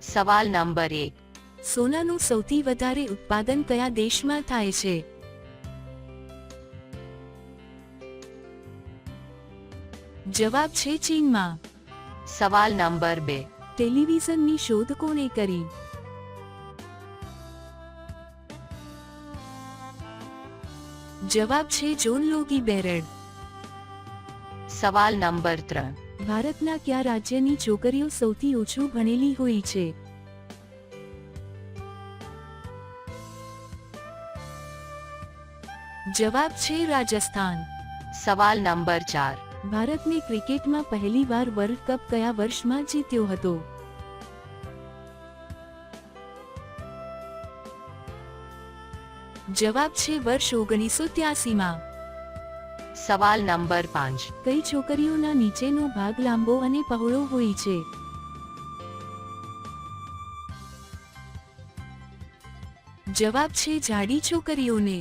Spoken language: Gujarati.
સવાલ નંબર 1, સોનાનું સૌથી વધારે ઉત્પાદન કયા દેશમાં થાય છે? જવાબ છે ચીનમાં. સવાલ નંબર 2, ટેલિવિઝનની શોધ કોણે કરી? જવાબ છે જોન લોગી બેરેડ. સવાલ નંબર 3, ભારતના કયા રાજ્યની છોકરીઓ સૌથી ઓછું ભણેલી હોય છે? જવાબ છે રાજસ્થાન. સવાલ નંબર 4, ભારતને ક્રિકેટમાં પહેલીવાર વર્લ્ડ કપ કયા વર્ષમાં જીત્યો હતો? જવાબ છે વર્ષ 1983માં. સવાલ નંબર 5, કઈ છોકરીઓના નીચેનો ભાગ લાંબો અને પહોળો હોય છે? જવાબ છે જાડી છોકરીઓને.